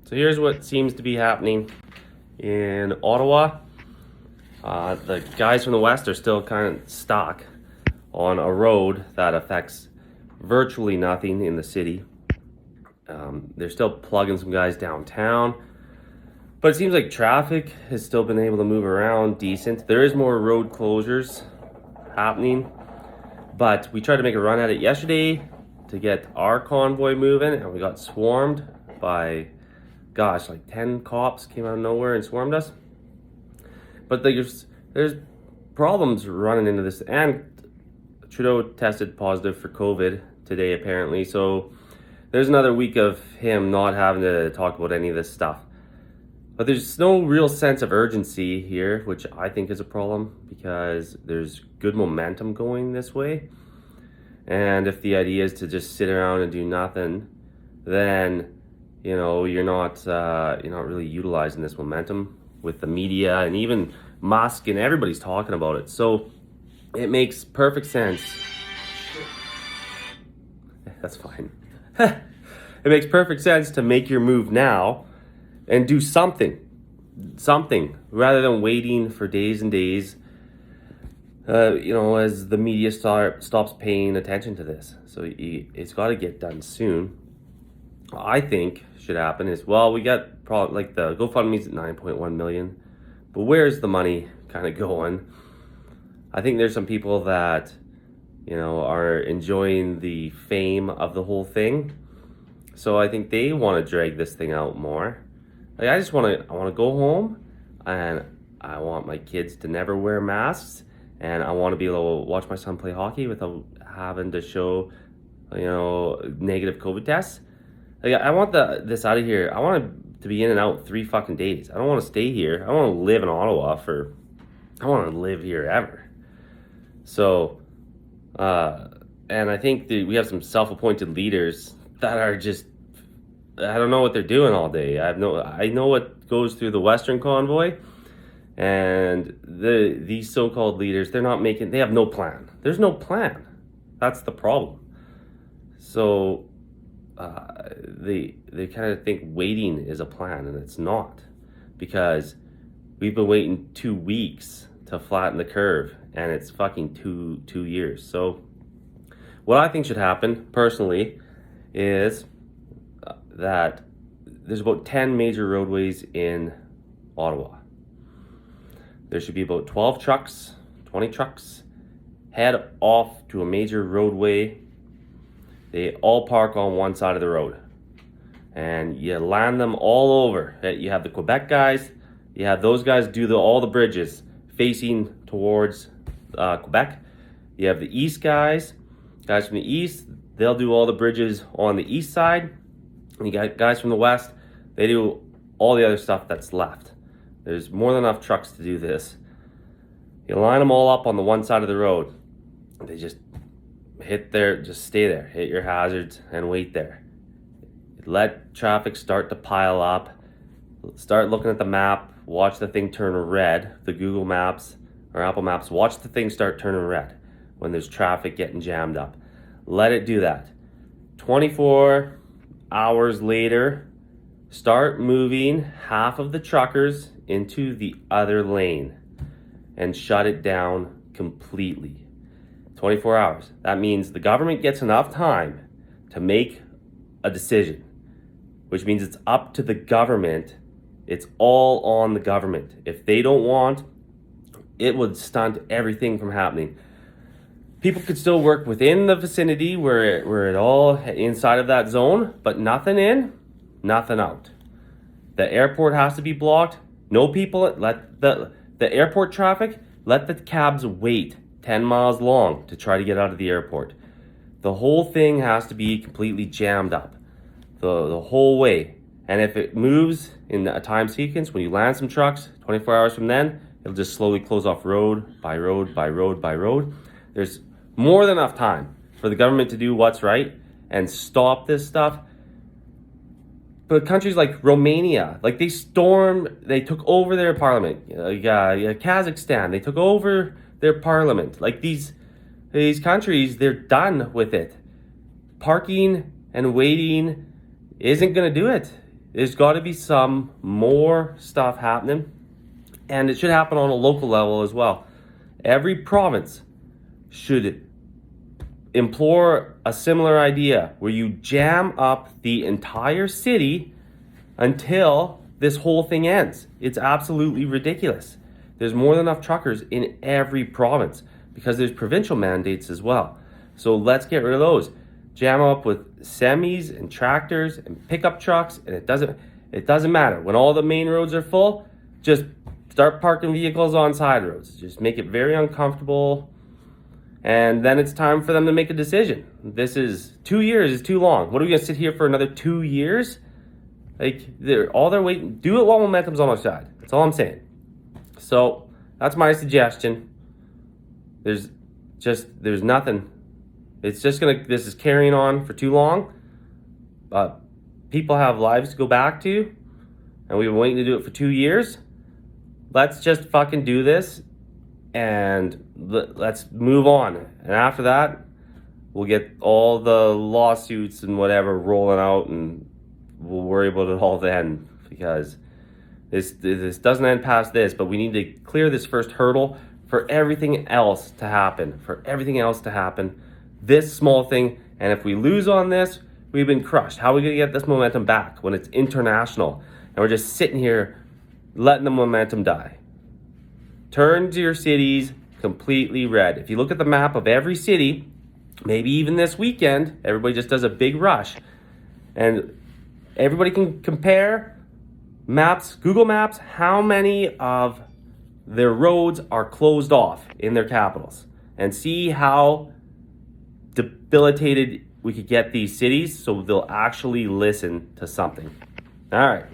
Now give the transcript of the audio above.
So here's what seems to be happening in Ottawa. The guys from the West are still kind of stuck on a road that affects virtually nothing in the city. They're still plugging some guys downtown, but it seems like traffic has still been able to move around decent. There is more road closures happening, but we tried to make a run at it yesterday to get our convoy moving, and we got swarmed by, like 10 cops came out of nowhere and swarmed us. But there's problems running into this, and Trudeau tested positive for COVID today apparently, so there's another week of him not having to talk about any of this stuff. But there's no real sense of urgency here, which I think is a problem, because there's good momentum going this way. And if the idea is to just sit around and do nothing, then you're not really utilizing this momentum with the media, and even Musk and everybody's talking about it. So it makes perfect sense. That's fine. It makes perfect sense to make your move now and do something rather than waiting for days and days, as the media stops paying attention to this. So it's got to get done soon. I think should happen is, we got probably like the GoFundMe's at 9.1 million, but where's the money kind of going? I think there's some people that are enjoying the fame of the whole thing, so I think they want to drag this thing out more. Like, I want to go home, and I want my kids to never wear masks, and I want to be able to watch my son play hockey without having to show negative COVID tests. Like, I want this out of here. I want it to be in and out 3 fucking days. I don't want to stay here. I want to live in Ottawa I want to live here ever. So, and I think that we have some self-appointed leaders that are just, I don't know what they're doing all day. I know what goes through the Western convoy, and these so-called leaders, they have no plan. There's no plan. That's the problem. So, they kind of think waiting is a plan, and it's not, because we've been waiting 2 weeks to flatten the curve, and it's fucking two years. So what I think should happen personally is that there's about 10 major roadways in Ottawa. There should be about 20 trucks head off to a major roadway. They all park on one side of the road, and you land them all over. You have the Quebec guys, you have those guys do all the bridges facing towards Quebec. You have the east guys from the east, they'll do all the bridges on the east side. And you got guys from the west, they do all the other stuff that's left. There's more than enough trucks to do this. You line them all up on the one side of the road. They just stay there, hit your hazards and wait there. Let traffic start to pile up. Start looking at the map, watch the thing turn red, the Google Maps or Apple Maps, watch the thing start turning red when there's traffic getting jammed up. Let it do that. 24 hours later, start moving half of the truckers into the other lane and shut it down completely. 24 hours. That means the government gets enough time to make a decision, which means it's up to the government. It's all on the government. If they don't want, it would stunt everything from happening. People could still work within the vicinity where it all inside of that zone, but nothing in, nothing out. The airport has to be blocked. No people, let the airport traffic, let the cabs wait 10 miles long to try to get out of the airport. The whole thing has to be completely jammed up the whole way. And if it moves in a time sequence, when you land some trucks, 24 hours from then, it'll just slowly close off road by road by road by road. There's more than enough time for the government to do what's right and stop this stuff. But countries like Romania, like they took over their parliament. Kazakhstan, they took over their parliament. Like these countries, they're done with it. Parking and waiting isn't going to do it. There's got to be some more stuff happening, and it should happen on a local level as well. Every province should implore a similar idea where you jam up the entire city until this whole thing ends. It's absolutely ridiculous. There's more than enough truckers in every province because there's provincial mandates as well. So let's get rid of those. Jam up with semis and tractors and pickup trucks, and it doesn't matter. When all the main roads are full, just start parking vehicles on side roads. Just make it very uncomfortable. And then it's time for them to make a decision. 2 years is too long. What are we gonna sit here for another 2 years? Like they're waiting. Do it while momentum's on our side. That's all I'm saying. So that's my suggestion. There's nothing. This is carrying on for too long. People have lives to go back to, and we've been waiting to do it for 2 years. Let's just fucking do this, and let's move on. And after that, we'll get all the lawsuits and whatever rolling out, and we'll worry about it all then, because this doesn't end past this, but we need to clear this first hurdle for everything else to happen. This small thing, and if we lose on this, we've been crushed. How are we going to get this momentum back when it's international and we're just sitting here letting the momentum die? Turn to your cities completely red. If you look at the map of every city, maybe even this weekend, everybody just does a big rush, and everybody can compare maps, Google Maps, how many of their roads are closed off in their capitals, and see how debilitated we could get these cities so they'll actually listen to something. All right.